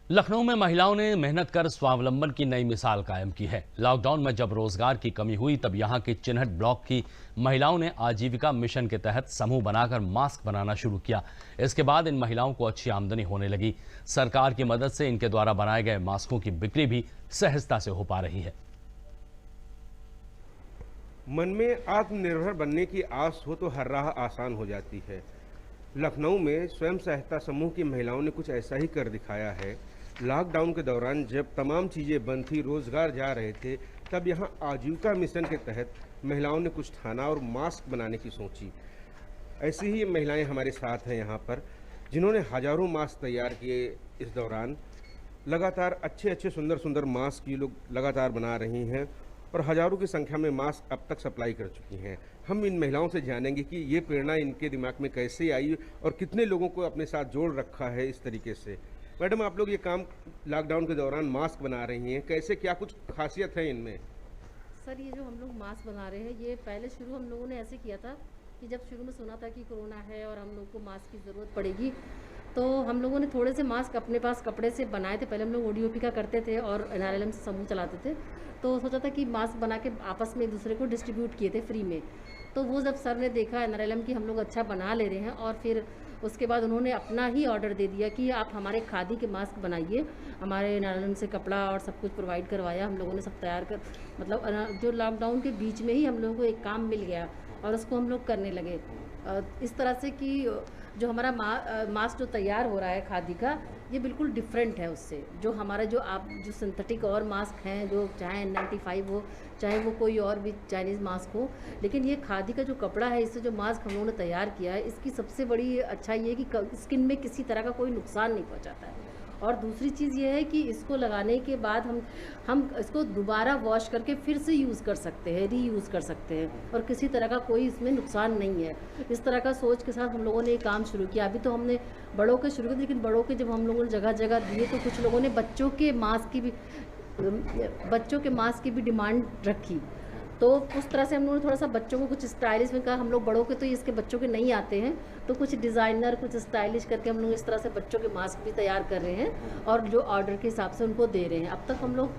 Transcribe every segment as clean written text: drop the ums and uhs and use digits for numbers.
लखनऊ में महिलाओं ने मेहनत कर स्वावलंबन की नई मिसाल कायम की है। लॉकडाउन में जब रोजगार की कमी हुई तब यहां के चिन्हट ब्लॉक की महिलाओं ने आजीविका मिशन के तहत समूह बनाकर मास्क बनाना शुरू किया। इसके बाद इन महिलाओं को अच्छी आमदनी होने लगी। सरकार की मदद से इनके द्वारा बनाए गए मास्कों की बिक्री भी सहजता से हो पा रही है। मन में आत्मनिर्भर बनने की आस हो तो हर राह आसान हो जाती है। लखनऊ में स्वयं सहायता समूह की महिलाओं ने कुछ ऐसा ही कर दिखाया है। लॉकडाउन के दौरान जब तमाम चीज़ें बंद थी, रोजगार जा रहे थे, तब यहाँ आजीविका मिशन के तहत महिलाओं ने कुछ ठाना और मास्क बनाने की सोची। ऐसी ही महिलाएं हमारे साथ हैं यहाँ पर, जिन्होंने हजारों मास्क तैयार किए। इस दौरान लगातार अच्छे सुंदर सुंदर मास्क ये लोग लगातार बना रही हैं और हजारों की संख्या में मास्क अब तक सप्लाई कर चुकी हैं। हम इन महिलाओं से जानेंगे कि ये प्रेरणा इनके दिमाग में कैसे आई और कितने लोगों को अपने साथ जोड़ रखा है इस तरीके से। मैडम, आप लोग ये काम लॉकडाउन के दौरान मास्क बना रही हैं, कैसे, क्या कुछ खासियत है इनमें? सर, ये जो हम लोग मास्क बना रहे हैं, ये पहले शुरू हम लोगों ने ऐसे किया था कि जब शुरू में सुना था कि कोरोना है और हम लोग को मास्क की ज़रूरत पड़ेगी, तो हम लोगों ने थोड़े से मास्क अपने पास कपड़े से बनाए थे। पहले हम लोग ओडीओपी का करते थे और एनआरएलएम से समूह चलाते थे, तो सोचा था कि मास्क बना के आपस में एक दूसरे को डिस्ट्रीब्यूट किए थे फ्री में। तो वो जब सर ने देखा एनआरएलएम की हम लोग अच्छा बना ले रहे हैं, और फिर उसके बाद उन्होंने अपना ही ऑर्डर दे दिया कि आप हमारे खादी के मास्क बनाइए। हमारे एनआरएलएम से कपड़ा और सब कुछ प्रोवाइड करवाया, हम लोगों ने सब तैयार कर, मतलब जो लॉकडाउन के बीच में ही हम लोगों को एक काम मिल गया और उसको हम लोग करने लगे इस तरह से कि जो हमारा मास्क जो तैयार हो रहा है खादी का, ये बिल्कुल डिफरेंट है उससे। जो हमारा जो सिंथेटिक और मास्क हैं, जो चाहे N95 हो, चाहे वो कोई और भी चाइनीज़ मास्क हो, लेकिन ये खादी का जो कपड़ा है, इससे जो मास्क हम लोगों ने तैयार किया है, इसकी सबसे बड़ी अच्छाई ये है कि स्किन में किसी तरह का कोई नुकसान नहीं पहुँचाता है। और दूसरी चीज़ ये है कि इसको लगाने के बाद हम इसको दोबारा वॉश करके फिर से यूज़ कर सकते हैं, रीयूज़ कर सकते हैं, और किसी तरह का कोई इसमें नुकसान नहीं है। इस तरह का सोच के साथ हम लोगों ने ये काम शुरू किया। अभी तो हमने बड़ों के शुरू किया, लेकिन बड़ों के जब हम लोगों ने जगह जगह दिए तो कुछ लोगों ने बच्चों के मास्क की भी डिमांड रखी। तो उस तरह से हम लोगों ने थोड़ा सा बच्चों को कुछ स्टाइलिश में कहा। हम लोग बड़ों के तो इसके बच्चों के नहीं आते हैं, तो कुछ डिज़ाइनर, कुछ स्टाइलिश करके हम लोग इस तरह से बच्चों के मास्क भी तैयार कर रहे हैं और जो ऑर्डर के हिसाब से उनको दे रहे हैं। अब तक हम लोग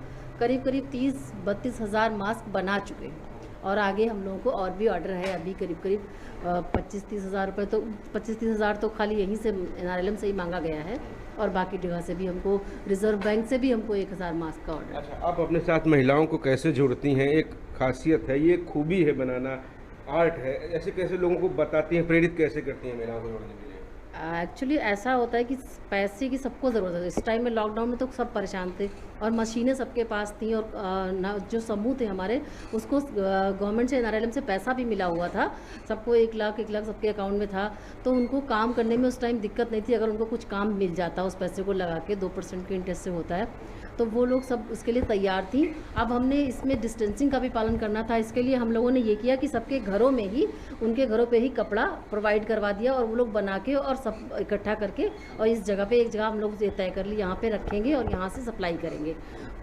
करीब 30-32 हज़ार मास्क बना चुके हैं और आगे हम लोगों को और भी ऑर्डर है। अभी करीब 25-30 हज़ार रुपये, तो 25-30 हज़ार तो खाली यहीं से एनआरएलएम से ही मांगा गया है, और बाकी जगह से भी हमको, रिजर्व बैंक से भी हमको 1000 मास्क का ऑर्डर। अच्छा, आप अपने साथ महिलाओं को कैसे जोड़ती हैं? एक खासियत है, ये खूबी है, बनाना आर्ट है, ऐसे कैसे लोगों को बताती हैं, प्रेरित कैसे करती हैं महिलाओं को जोड़ने के लिए? एक्चुअली ऐसा होता है कि पैसे की सबको ज़रूरत है। इस टाइम में लॉकडाउन में तो सब परेशान थे और मशीनें सबके पास थी, और जो समूह थे हमारे, उसको गवर्नमेंट से, एनआरएलएम से पैसा भी मिला हुआ था। सबको 1 लाख सबके अकाउंट में था, तो उनको काम करने में उस टाइम दिक्कत नहीं थी। अगर उनको कुछ काम मिल जाता उस पैसे को लगा के, 2% के इंटरेस्ट से होता है, तो वो लोग सब उसके लिए तैयार थी। अब हमने इसमें डिस्टेंसिंग का भी पालन करना था। इसके लिए हम लोगों ने ये किया कि सबके घरों में ही, उनके घरों पे ही कपड़ा प्रोवाइड करवा दिया, और वो लोग बना के और सब इकट्ठा करके, और इस जगह पे एक जगह हम लोग ये तय कर ली, यहाँ पे रखेंगे और यहाँ से सप्लाई करेंगे।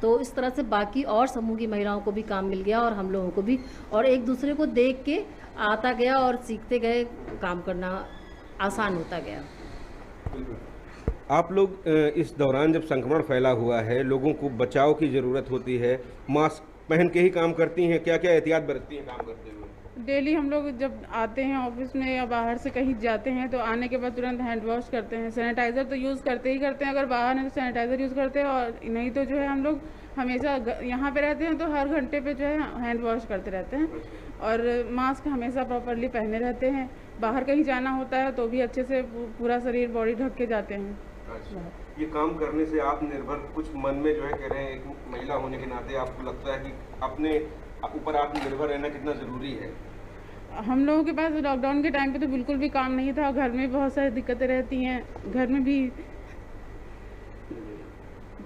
तो इस तरह से बाकी और समूह की महिलाओं को भी काम मिल गया और हम लोगों को भी, और एक दूसरे को देख के आता गया और सीखते गए, काम करना आसान होता गया। आप लोग इस दौरान जब संक्रमण फैला हुआ है, लोगों को बचाव की ज़रूरत होती है, मास्क पहन के ही काम करती हैं, क्या क्या एहतियात बरतती हैं काम करते हुए? डेली हम लोग जब आते हैं ऑफिस में या बाहर से कहीं जाते हैं, तो आने के बाद तुरंत हैंड वॉश करते हैं। सैनिटाइज़र तो यूज़ करते ही करते हैं, अगर बाहर हैं तो सैनिटाइज़र यूज़ करते हैं, और नहीं तो जो है हम लोग हमेशा यहाँ पे रहते हैं तो हर घंटे पे जो है हैंड वॉश करते रहते हैं, और मास्क हमेशा प्रॉपरली पहने रहते हैं। बाहर कहीं जाना होता है तो भी अच्छे से पूरा शरीर, बॉडी ढक के जाते हैं। अच्छा, ये काम करने से आत्मनिर्भर, कुछ मन में जो है कह रहे हैं, एक महिला होने के नाते आपको लगता है कि अपने ऊपर आत्मनिर्भर रहना कितना ज़रूरी है? हम लोगों के पास लॉकडाउन के टाइम पे तो बिल्कुल भी काम नहीं था, घर में बहुत सारी दिक्कतें रहती हैं, घर में भी,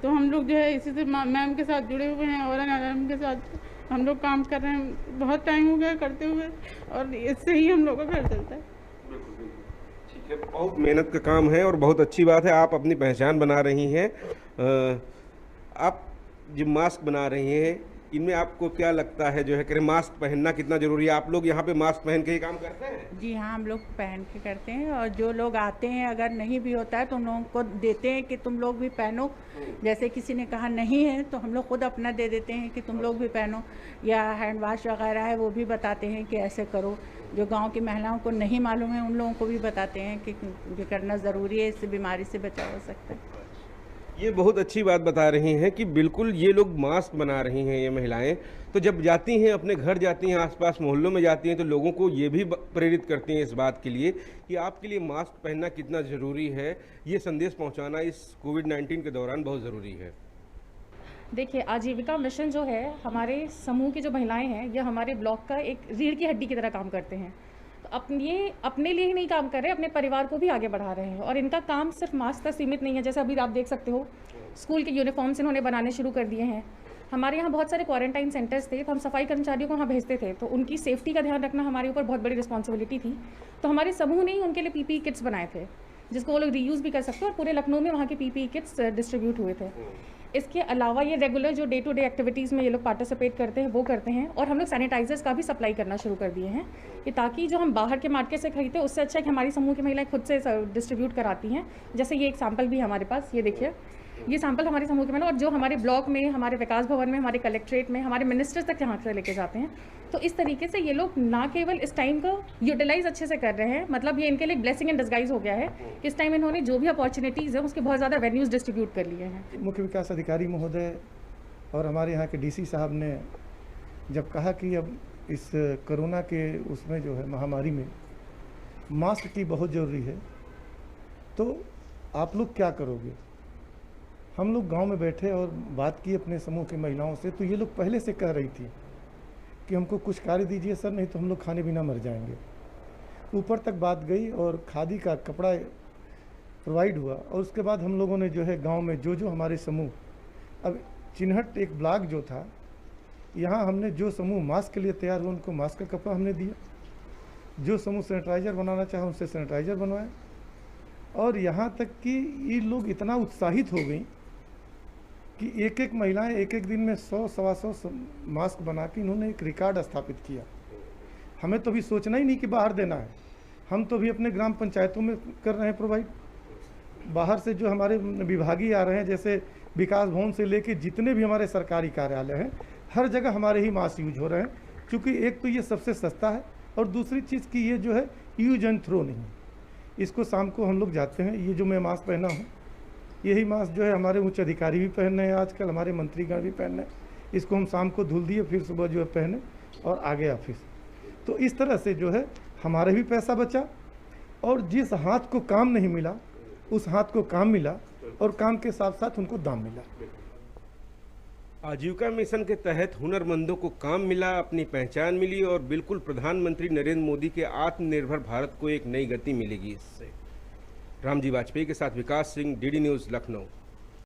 तो हम लोग जो है इसी से मैम के साथ जुड़े हुए हैं और एनआरएलएम के साथ हम लोग काम कर रहे हैं। बहुत टाइम हो गया करते हुए, और इससे ही हम लोग का घर चलता है। बिल्कुल, ठीक है, बहुत मेहनत का काम है और बहुत अच्छी बात है, आप अपनी पहचान बना रही हैं। आप जो मास्क बना रही हैं, इनमें आपको क्या लगता है जो है कि मास्क पहनना कितना जरूरी है? आप लोग यहाँ पे मास्क पहन के ही काम करते हैं? जी हाँ, हम लोग पहन के करते हैं और जो लोग आते हैं अगर नहीं भी होता है तो उन लोगों को देते हैं कि तुम लोग भी पहनो। जैसे किसी ने कहा नहीं है तो हम लोग खुद अपना दे देते हैं कि तुम लोग भी पहनो, या हैंड वॉश वगैरह है वो भी बताते हैं कि ऐसे करो। जो गांव की महिलाओं को नहीं मालूम है उन लोगों को भी बताते हैं कि ये करना ज़रूरी है, इससे बीमारी से बचाव हो सकता है। ये बहुत अच्छी बात बता रही हैं कि बिल्कुल ये लोग मास्क बना रही हैं ये महिलाएं। तो जब जाती हैं अपने घर जाती हैं, आसपास मोहल्लों में जाती हैं, तो लोगों को ये भी प्रेरित करती हैं इस बात के लिए कि आपके लिए मास्क पहनना कितना ज़रूरी है। ये संदेश पहुंचाना इस कोविड-19 के दौरान बहुत ज़रूरी है। देखिए, आजीविका मिशन जो है, हमारे समूह की जो महिलाएं हैं, ये हमारे ब्लॉक का एक रीढ़ की हड्डी की तरह काम करते हैं। तो ये अपने लिए ही नहीं काम कर रहे, अपने परिवार को भी आगे बढ़ा रहे हैं। और इनका काम सिर्फ मास्क तक सीमित नहीं है। जैसे अभी आप देख सकते हो, स्कूल के यूनिफॉर्म्स इन्होंने बनाने शुरू कर दिए हैं। हमारे यहाँ बहुत सारे क्वारंटाइन सेंटर्स थे, तो हम सफाई कर्मचारियों को वहाँ भेजते थे, तो उनकी सेफ्टी का ध्यान रखना हमारे ऊपर बहुत बड़ी रिस्पॉन्सिबिलिटी थी। तो हमारे समूह ने ही उनके लिए पीपीई किट्स बनाए थे, जिसको वो लोग रीयूज़ भी कर सकते हैं, और पूरे लखनऊ में वहाँ के पीपीई किट्स डिस्ट्रीब्यूट हुए थे। इसके अलावा ये रेगुलर जो डे टू डे एक्टिविटीज़ में ये लोग पार्टिसिपेट करते हैं वो करते हैं। और हम लोग सैनिटाइजर्स का भी सप्लाई करना शुरू कर दिए हैं, कि ताकि जो हम बाहर के मार्केट से खरीदते हैं उससे अच्छा है कि हमारी समूह की महिलाएं खुद से डिस्ट्रीब्यूट कराती हैं। जैसे ये एक सैंपल भी है हमारे पास, ये देखिए, ये सैंपल हमारे समूह के महिला, और जो हमारे ब्लॉक में, हमारे विकास भवन में, हमारे कलेक्ट्रेट में, हमारे मिनिस्टर्स तक यहाँ से लेके जाते हैं। तो इस तरीके से ये लोग ना केवल इस टाइम को यूटिलाइज अच्छे से कर रहे हैं, मतलब ये इनके लिए ब्लेसिंग इन डिस्गाइज हो गया है कि इस टाइम इन्होंने जो भी अपॉर्चुनिटीज़ है उसके बहुत ज़्यादा वेन्यूज़ डिस्ट्रीब्यूट कर लिए हैं। मुख्य विकास अधिकारी महोदय और हमारे यहाँ के डीसी साहब ने जब कहा कि अब इस कोरोना के उसमें जो है महामारी में मास्क की बहुत ज़रूरी है, तो आप लोग क्या करोगे? हम लोग गांव में बैठे और बात की अपने समूह की महिलाओं से, तो ये लोग पहले से कह रही थी कि हमको कुछ कार्य दीजिए सर, नहीं तो हम लोग खाने बिना मर जाएंगे। ऊपर तक बात गई और खादी का कपड़ा प्रोवाइड हुआ। और उसके बाद हम लोगों ने जो है गांव में जो हमारे समूह, अब चिन्हट एक ब्लॉक जो था, यहाँ हमने जो समूह मास्क के लिए तैयार हुआ उनको मास्क का कपड़ा हमने दिया। जो समूह सैनिटाइज़र बनाना चाहा उनसे सैनिटाइज़र बनवाया। और यहाँ तक कि ये लोग इतना उत्साहित हो गई कि एक एक महिलाएं एक एक दिन में 100-125 मास्क बना के इन्होंने एक रिकॉर्ड स्थापित किया। हमें तो अभी सोचना ही नहीं कि बाहर देना है, हम तो भी अपने ग्राम पंचायतों में कर रहे हैं प्रोवाइड। बाहर से जो हमारे विभागीय आ रहे हैं, जैसे विकास भवन से लेके जितने भी हमारे सरकारी कार्यालय हैं, हर जगह हमारे ही मास्क यूज हो रहे हैं। क्योंकि एक तो ये सबसे सस्ता है और दूसरी चीज़ की ये जो है यूज एंड थ्रो नहीं है। इसको शाम को हम लोग जाते हैं, ये जो मैं मास्क पहना हूँ, यही मास्क जो है हमारे उच्च अधिकारी भी पहन रहे हैं आजकल, हमारे मंत्रीगण भी पहन रहे हैं। इसको हम शाम को धुल दिए, फिर सुबह जो है पहने और आगे ऑफिस। तो इस तरह से जो है हमारे भी पैसा बचा, और जिस हाथ को काम नहीं मिला उस हाथ को काम मिला, और काम के साथ साथ उनको दाम मिला। आजीविका मिशन के तहत हुनरमंदों को काम मिला, अपनी पहचान मिली, और बिल्कुल प्रधानमंत्री नरेंद्र मोदी के आत्मनिर्भर भारत को एक नई गति मिलेगी इससे। रामजी वाजपेयी के साथ विकास सिंह, डीडी न्यूज़, लखनऊ।